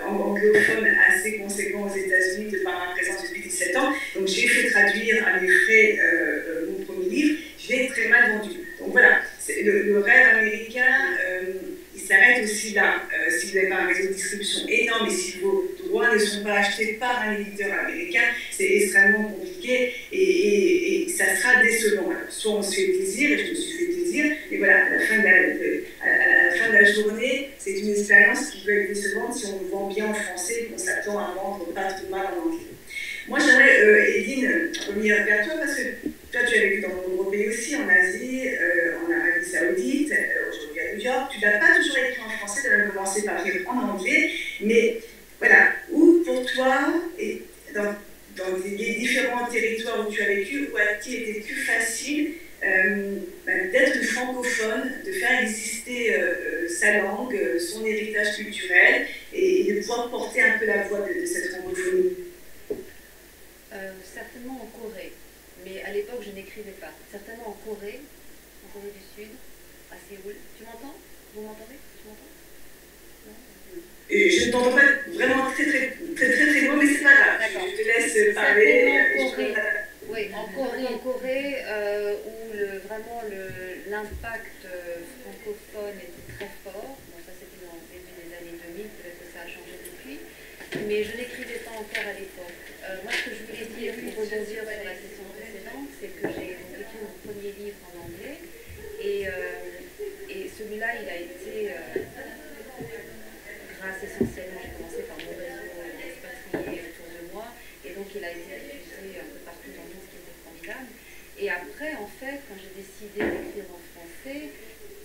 anglophone assez conséquent aux États-Unis de par ma présence depuis 17 ans. Donc j'ai fait traduire à mes frais mon premier livre. Je l'ai très mal vendu. Donc voilà, le rêve américain, il s'arrête aussi là. Si vous n'avez pas un réseau de distribution énorme et si vos droits ne sont pas achetés par un éditeur américain, c'est extrêmement compliqué et ça sera décevant. Alors, soit on se fait plaisir, et je me suis fait plaisir, mais voilà, à la fin de la journée, c'est une expérience qui peut être décevante si on le vend bien en français et qu'on s'attend à vendre pas trop mal en anglais. Moi, j'aimerais, Edine, revenir vers toi parce que toi, tu as vécu dans de nombreux pays aussi, en Asie, en Arabie Saoudite, aujourd'hui à New York. Tu n'as pas toujours écrit en français, tu as même commencé par écrire en anglais. Mais voilà, où pour toi, et dans les différents territoires où tu as vécu, où a-t-il été plus facile d'être francophone, de faire exister sa langue, son héritage culturel et de pouvoir porter un peu la voix de cette francophonie? Certainement en Corée, mais à l'époque je n'écrivais pas. Certainement en Corée du Sud, à Séoul. Tu m'entends? Vous m'entendez? Tu m'entends? Et je ne t'entends pas vraiment très loin, mais c'est pas grave. Je te laisse parler. Oui, en Corée, où vraiment l'impact francophone était très fort. Bon, ça c'était dans le début des années 2000, peut-être que ça a changé depuis. Mais je n'écrivais pas encore à l'époque. Moi, ce que je voulais dire pour rebondir sur la question précédente, c'est que j'ai écrit mon premier livre en anglais. Et celui-là, il a été, grâce essentiellement, j'ai commencé par mon réseau d'expatriés autour de moi. Et donc, il a été diffusé un peu partout dans le monde, ce qui était formidable. Et après, en fait, quand j'ai décidé d'écrire en français,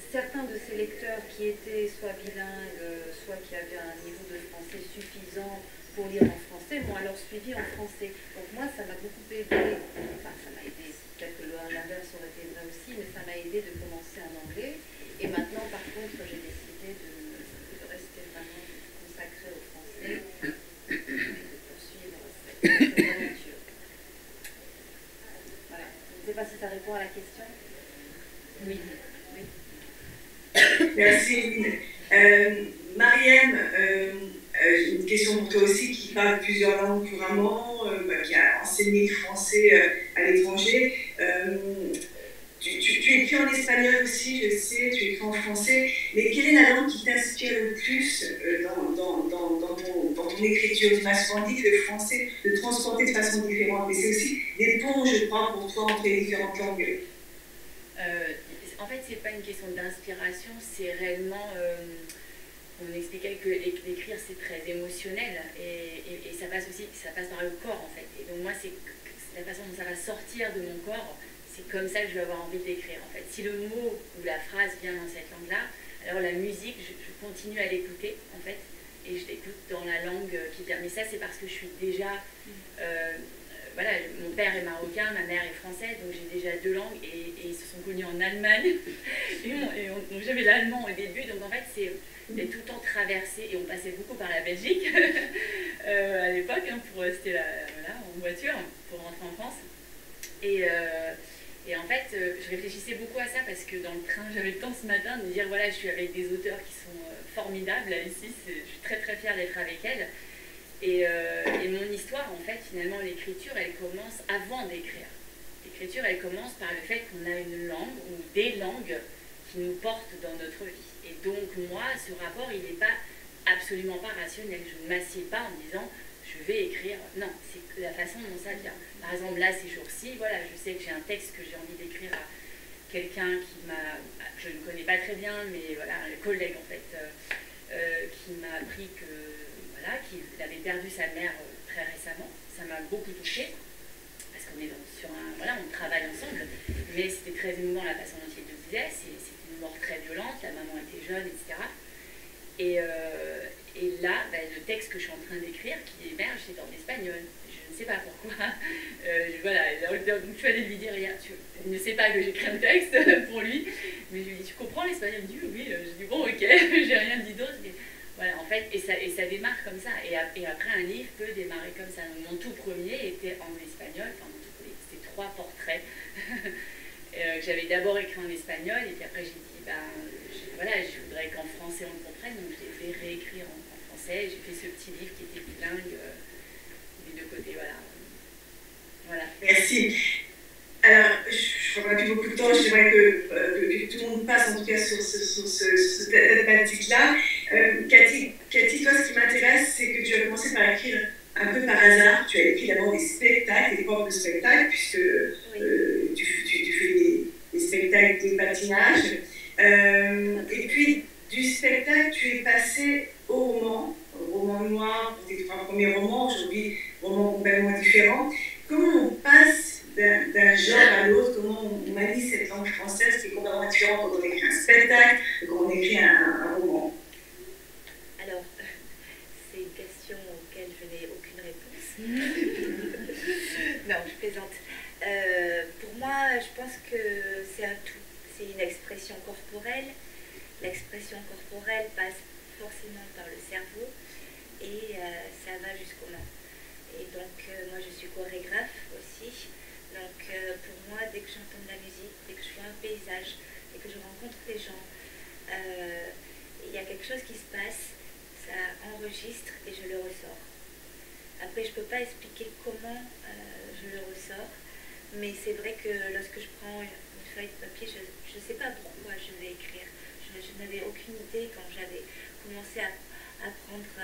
certains de ces lecteurs qui étaient soit bilingues, soit qui avaient un niveau de français suffisant pour lire en français, m'ont alors suivi en français. Donc moi, ça m'a beaucoup aidé, enfin ça m'a aidé, peut-être que l'inverse aurait été vrai aussi, mais ça m'a aidé de commencer en anglais. Et maintenant, par contre, j'ai décidé de rester vraiment consacrée au français et de poursuivre cette aventure. Voilà. Je ne sais pas si ça répond à la question. Oui. Merci. Mariem, j'ai une question pour toi aussi qui parle plusieurs langues couramment, qui a enseigné le français à l'étranger. Tu écris en espagnol aussi, je sais, tu écris en français, mais quelle est la langue qui t'inspire le plus dans ton écriture? Tu m'as souvent dit que le français le transportait de façon différente, mais c'est aussi des ponts, je crois, pour toi entre les différentes langues. En fait, c'est pas une question d'inspiration, c'est réellement... on expliquait que l'écrire c'est très émotionnel et ça passe aussi, ça passe par le corps en fait. Et donc moi, c'est la façon dont ça va sortir de mon corps, c'est comme ça que je vais avoir envie d'écrire en fait. Si le mot ou la phrase vient dans cette langue-là, alors la musique, je continue à l'écouter en fait, et je l'écoute dans la langue qui vient. Mais ça, c'est parce que je suis déjà... voilà, mon père est marocain, ma mère est française, donc j'ai déjà deux langues et ils se sont connus en Allemagne. Donc j'avais l'allemand au début, donc en fait c'est tout le temps traversé et on passait beaucoup par la Belgique à l'époque pour rester là, voilà, en voiture pour rentrer en France. Et en fait, je réfléchissais beaucoup à ça parce que dans le train, j'avais le temps ce matin de me dire voilà, je suis avec des auteurs qui sont formidables là ici, je suis très très fière d'être avec elles. Et mon histoire, en fait, finalement, l'écriture, elle commence avant d'écrire. L'écriture, elle commence par le fait qu'on a une langue ou des langues qui nous portent dans notre vie. Et donc, moi, ce rapport, il n'est pas absolument pas rationnel. Je ne m'assieds pas en me disant, je vais écrire. Non, c'est la façon dont ça vient. Par exemple, là, ces jours-ci, voilà, je sais que j'ai un texte que j'ai envie d'écrire à quelqu'un qui m'a... Je ne connais pas très bien, mais voilà, un collègue, en fait, qui m'a appris que... qu'il avait perdu sa mère très récemment. Ça m'a beaucoup touchée, parce qu'on est sur un... Voilà, on travaille ensemble, mais c'était très émouvant la façon dont il le disait, c'était une mort très violente, la maman était jeune, etc. Et là, le texte que je suis en train d'écrire, qui émerge, c'est en espagnol. Je je ne sais pas pourquoi. Voilà, donc je suis allée lui dire, il ne sait pas que j'écris un texte pour lui, mais je lui ai dit, tu comprends l'espagnol? Il me dit, oui, j'ai dit, bon, ok, j'ai rien dit d'autre. Voilà, en fait, et ça démarre comme ça. Et après, un livre peut démarrer comme ça. Donc, mon tout premier était en espagnol, enfin, c'était 3 portraits que j'avais d'abord écrit en espagnol, et puis après, j'ai dit, voilà, je voudrais qu'en français on le comprenne, donc je l'ai fait réécrire en français. J'ai fait ce petit livre qui était bilingue des 2 côtés, voilà. Merci. Alors, je n'aurai plus beaucoup de temps, j'aimerais que tout le monde passe en tout cas sur cette thématique-là. Cathy, toi, ce qui m'intéresse, c'est que tu as commencé par écrire un peu par hasard. Tu as écrit d'abord des spectacles, des propres spectacles, puisque tu fais des spectacles de patinage. Et puis, du spectacle, tu es passé au roman noir, pour tes 3 premiers romans, aujourd'hui, romans complètement différents. Comment on passe d'un genre à l'autre, comment on manie cette langue française qui est complètement différente quand on écrit un spectacle, quand on écrit un roman? Alors, c'est une question auquel je n'ai aucune réponse. Non, je plaisante. Pour moi, je pense que c'est un tout. C'est une expression corporelle. L'expression corporelle passe forcément par le cerveau et ça va jusqu'aux mains. Et donc, moi, je suis chorégraphe aussi. Donc, pour moi, dès que j'entends de la musique, dès que je vois un paysage, dès que je rencontre des gens, il y a quelque chose qui se passe, ça enregistre et je le ressors. Après, je ne peux pas expliquer comment je le ressors, mais c'est vrai que lorsque je prends une feuille de papier, je ne sais pas pourquoi je vais écrire. Je n'avais aucune idée quand j'avais commencé à prendre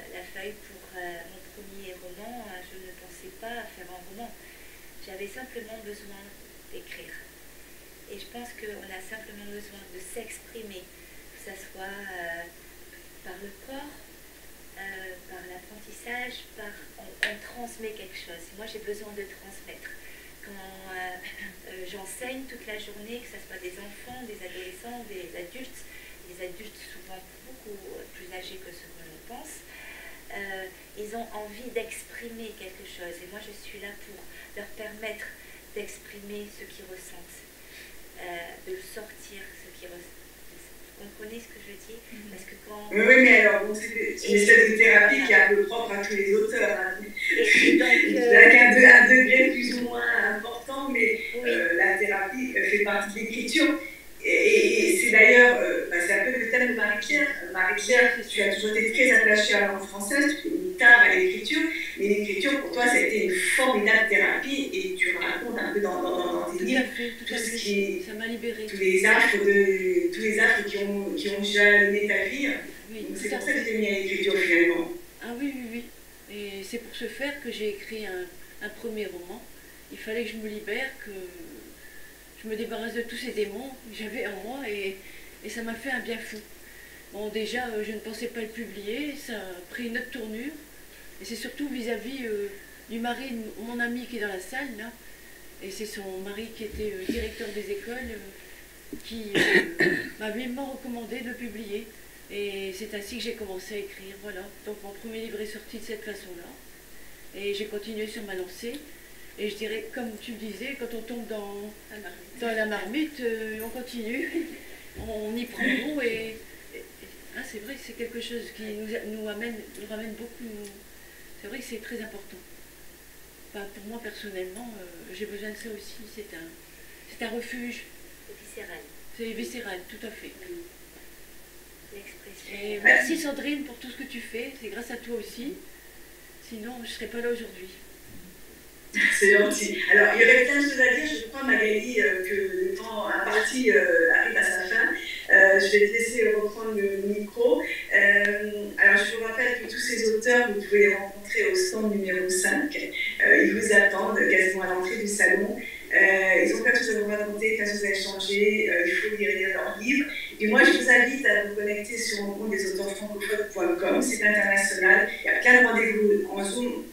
la feuille pour mon premier roman. Je ne pensais pas faire un roman. J'avais simplement besoin d'écrire. Et je pense qu'on a simplement besoin de s'exprimer, que ce soit par le corps, par l'apprentissage, on transmet quelque chose. Moi, j'ai besoin de transmettre. Quand j'enseigne toute la journée, que ce soit des enfants, des adolescents, des adultes souvent beaucoup plus âgés que ce que l'on pense, ils ont envie d'exprimer quelque chose. Et moi, je suis là pour leur permettre d'exprimer ce qu'ils ressentent, de sortir ce qu'ils ressentent. Vous comprenez ce que je dis? Parce que quand... Oui, mais alors, bon, c'est une espèce de thérapie qui est un peu propre à tous les auteurs. Hein. Avec un degré plus ou moins important, mais oui. La thérapie fait partie de l'écriture. Et c'est d'ailleurs, c'est un peu le thème de Marie-Claire. Marie-Claire, tu as toujours été très attachée à la langue française, tu fais une tare à l'écriture, mais l'écriture, pour toi, ça a été une formidable thérapie, et tu racontes un peu dans tes livres tout ce qui, ça m'a libérée. tous les affres qui ont jalonné ta vie. Oui, c'est pour ça que tu t'es mis à l'écriture, finalement. Ah oui, oui, oui. Et c'est pour ce faire que j'ai écrit un premier roman. Il fallait que je me libère, que je me débarrasse de tous ces démons que j'avais en moi, et ça m'a fait un bien fou. Bon, déjà, je ne pensais pas le publier, ça a pris une autre tournure, et c'est surtout vis-à-vis du mari de mon ami qui est dans la salle, là, et c'est son mari qui était directeur des écoles, qui m'a vivement recommandé de le publier, et c'est ainsi que j'ai commencé à écrire, voilà. Donc mon premier livre est sorti de cette façon-là, et j'ai continué sur ma lancée. Et je dirais, comme tu le disais, quand on tombe dans la marmite, on continue, on y prend goût, et c'est vrai que c'est quelque chose qui nous ramène beaucoup. C'est vrai que c'est très important. Enfin, pour moi, personnellement, j'ai besoin de ça aussi. C'est un refuge. C'est viscéral. C'est viscéral, tout à fait. L'expression. Et merci Sandrine pour tout ce que tu fais. C'est grâce à toi aussi. Sinon, je ne serais pas là aujourd'hui. C'est gentil. Alors, il y aurait plein de choses à dire. Je crois, Magali, que le temps imparti arrive à sa fin. Je vais te laisser reprendre le micro. Alors, je vous rappelle que tous ces auteurs, vous pouvez les rencontrer au stand numéro 5. Ils vous attendent quasiment à l'entrée du salon. Ils ont plein de choses à vous raconter, plein de choses à échanger. Il faut lire leurs livres. Et moi, je vous invite à vous connecter sur rencontre-des-auteurs-francophones.com. C'est international. Il y a plein de rendez-vous en Zoom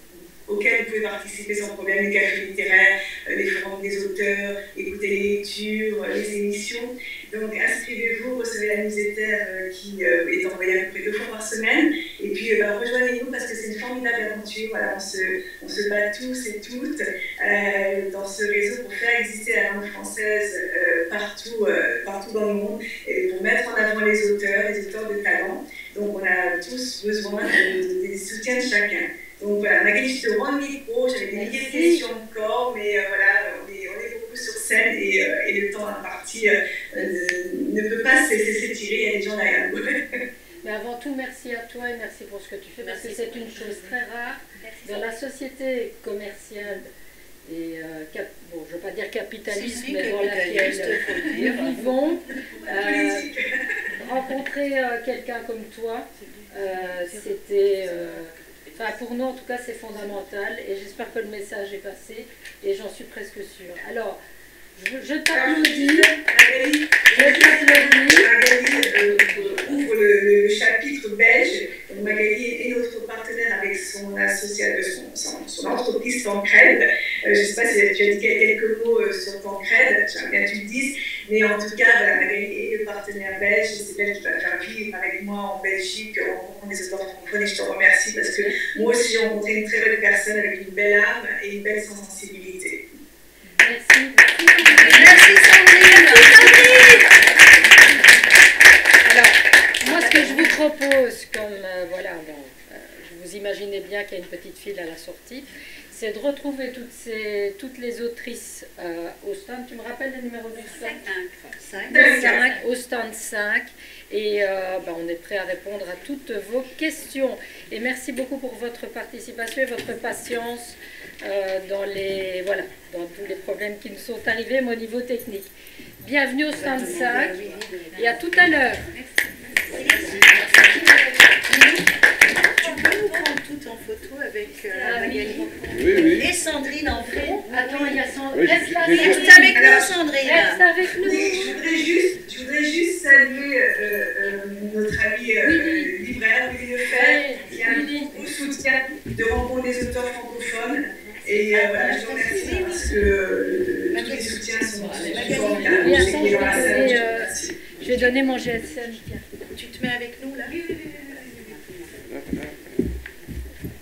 auxquels vous pouvez participer sans problème, les cafés littéraires, les forums des auteurs, écouter les lectures, les émissions. Donc inscrivez-vous, recevez la newsletter qui est envoyée à peu près 2 fois par semaine. Et puis rejoignez-nous parce que c'est une formidable aventure. Voilà, bat tous et toutes dans ce réseau pour faire exister la langue française partout dans le monde et pour mettre en avant les auteurs de talent. Donc on a tous besoin des soutiens de chacun. Donc voilà, Magali, je te rends le micro, j'avais des milliers de questions encore, mais voilà, on est beaucoup sur scène et le temps imparti ne peut pas s'étirer, il y a des gens derrière nous. Mais avant tout, merci à toi et merci pour ce que tu fais, parce que c'est une chose très rare dans la société commerciale et, bon, je ne veux pas dire capitaliste, mais dans laquelle nous vivons. Rencontrer quelqu'un comme toi, c'était... Enfin, pour nous, en tout cas, c'est fondamental et j'espère que le message est passé et j'en suis presque sûre. Alors, je t'applaudis. Magali ouvre le chapitre belge. Donc, Magali est notre partenaire avec son entreprise Tancred. Je ne sais pas si tu as dit quelques mots sur Tancred, j'aimerais bien que tu le dises. Mais en tout cas, voilà, Magali est le partenaire belge. C'est belge qui va faire vivre avec moi en Belgique, en rencontrant des auteurs francophones. Et je te remercie parce que moi aussi, j'ai rencontré une très belle personne avec une belle âme et une belle sensibilité. Merci. Merci Sandrine. Alors, moi, ce que je vous propose, comme voilà, bon, vous imaginez bien qu'il y a une petite file à la sortie, c'est de retrouver toutes les autrices au stand. Tu me rappelles le numéro du stand 5, au stand 5. Et on est prêt à répondre à toutes vos questions. Et merci beaucoup pour votre participation et votre patience dans tous les problèmes qui nous sont arrivés, mais au niveau technique. Bienvenue au stand 5 et à tout à l'heure. Tu peux nous prendre toutes en photo avec Magali Oui. et Sandrine en fond. Attends, il y a Sandrine. Oui, Reste Reste avec nous, Sandrine. Reste avec nous. Je voudrais juste saluer notre ami libraire, Willy Lefebvre, qui a un gros soutien de rencontre des auteurs francophones. Et voilà, je vous remercie parce que tous les soutiens sont formidables. Bien, Je sais qu'il est dans la salle, je te Sandrine, remercie. je vais donner mon GSM. Tiens. Tu te mets avec nous là?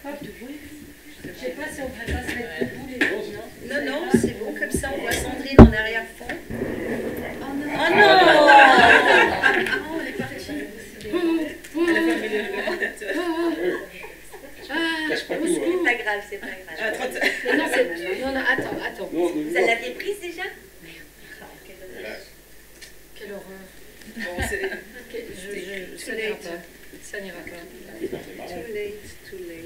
Hop. Je sais pas si on ne devrait pas se mettre debout les filles, non? Non, c'est bon, comme ça on voit Sandrine en arrière-fond. Oh non! On est parti. Elle a fermé le Cache pas tout, C'est pas grave, c'est pas Ah, grave. Non, attends. Vous l'aviez prise déjà? Quelle horreur. Bon, c'est... Ça n'ira pas. Ça n'ira pas. Too late.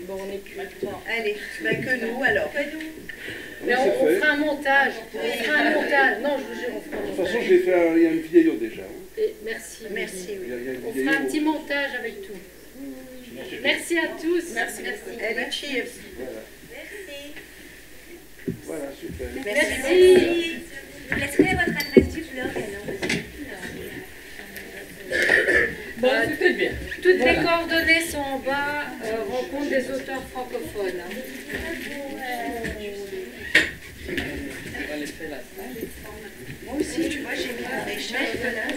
Bon, on est plus. Allez, que nous alors. Mais on fera un montage. Non, je vous jure, on fera un De toute montage. façon, j'ai fait il y a une vidéo déjà. Et merci. Merci. Il y a une On vidéo. fera un petit montage avec tout. Merci à tous. Merci. Allez, cheers. Voilà, super. Merci. Vous laisserez votre adresse du blog alors aussi. Bon, c'était bien. Toutes les coordonnées sont en bas. Rencontre des auteurs francophones. Moi aussi, tu vois, j'ai mis mon échelle là.